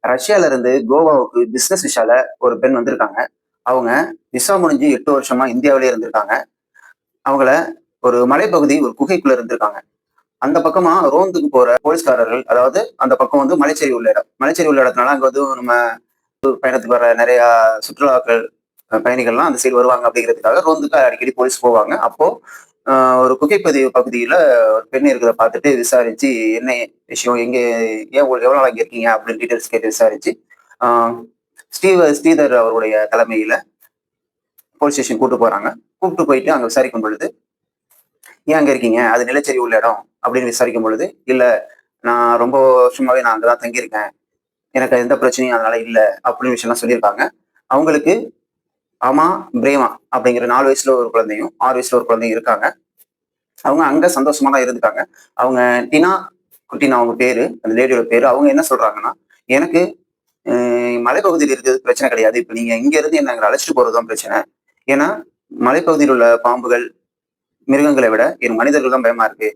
ரஷ்யால இருந்து கோவாவுக்கு பிசினஸ் விசால ஒரு பெண் வந்திருக்காங்க. அவங்க விசா முடிஞ்சு 8 வருஷமா இந்தியாவிலேயே இருந்திருக்காங்க. அவங்கள ஒரு மலைப்பகுதி, ஒரு குகைக்குள்ள இருந்திருக்காங்க. அந்த பக்கமா ரோந்துக்கு போற போலீஸ்காரர்கள், அதாவது அந்த பக்கம் வந்து மலைச்சரிவு உள்ள இடம். மலைச்சரிவு உள்ள இடத்துனால அங்க வந்து நம்ம பயணத்துக்கு வர நெறைய சுற்றுலாக்கள், பயணிகள்லாம் அந்த சைடு வருவாங்க அப்படிங்கிறதுக்காக ரோந்துக்கு அடிக்கடி போலீஸ் போவாங்க. அப்போ அ ஒரு குகைப்பதிவு பகுதியில ஒரு பெண் இருக்கிறத பார்த்துட்டு விசாரிச்சு, என்ன விஷயம்? எவ்வளோ நாளா இங்க இருக்கீங்க? அப்படின்னு டீட்டெயில்ஸ் கேட்டு விசாரிச்சு, ஆ ஸ்ரீதர் அவருடைய தலைமையில போலீஸ் ஸ்டேஷன் கூட்டு போறாங்க. கூப்பிட்டு போயிட்டு அங்க விசாரிக்கும் பொழுது, "ஏன் அங்க இருக்கீங்க? அது நிலச்சரிவு உள்ள இடம்." அப்படின்னு விசாரிக்கும் பொழுது, "இல்ல, நான் ரொம்ப வருஷமாவே நான் அங்க தான் தங்கியிருக்கேன். எனக்கு எந்த பிரச்சனையும் அதனால இல்ல." அப்படின்னு விஷயம்லாம் சொல்லியிருக்காங்க. அவங்களுக்கு ஆமா, பிரேமா அப்படிங்கிற 4 வயசுல ஒரு குழந்தையும், 6 வயசுல ஒரு குழந்தையும் இருக்காங்க. அவங்க அங்க சந்தோஷமா தான் இருந்துட்டாங்க. அவங்க டினா குட்டினா அவங்க பேரு. அந்த லேடியோட பேரு. அவங்க என்ன சொல்றாங்கன்னா, "எனக்கு அ மலைப்பகுதியில இருக்கிறது பிரச்சனை கிடையாது. இப்ப நீங்க இங்க இருந்து என்ன அங்க அழைச்சிட்டு போறது தான் பிரச்சனை. ஏன்னா, மலைப்பகுதியில் உள்ள பாம்புகள், மிருகங்களை விட எனக்கு மனிதர்கள் தான் பயமா இருக்கு.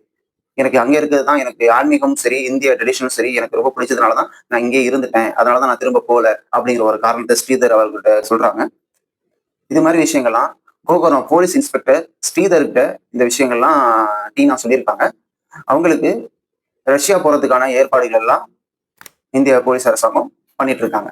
எனக்கு அங்க இருக்கிறது தான் எனக்கு ஆன்மீகமும் சரி, இந்திய ட்ரெடிஷனும் சரி, எனக்கு ரொம்ப பிடிச்சதுனால தான் நான் இங்கேயே இருந்துட்டேன். அதனால தான் நான் திரும்ப போல." அப்படிங்கிற ஒரு காரணத்த ஸ்ரீதர் அவர்கள்ட்ட சொல்றாங்க. இது மாரி விஷயங்கள்லாம் கோகர்ணம் போலீஸ் இன்ஸ்பெக்டர் ஸ்ரீதர்கிட்ட இந்த விஷயங்கள்லாம் டீனா சொல்லியிருக்காங்க. அவங்களுக்கு ரஷ்யா போறதுக்கான ஏற்பாடுகள் எல்லாம் இந்திய போலீஸ் அரசாங்கம் பண்ணிட்டு இருக்காங்க.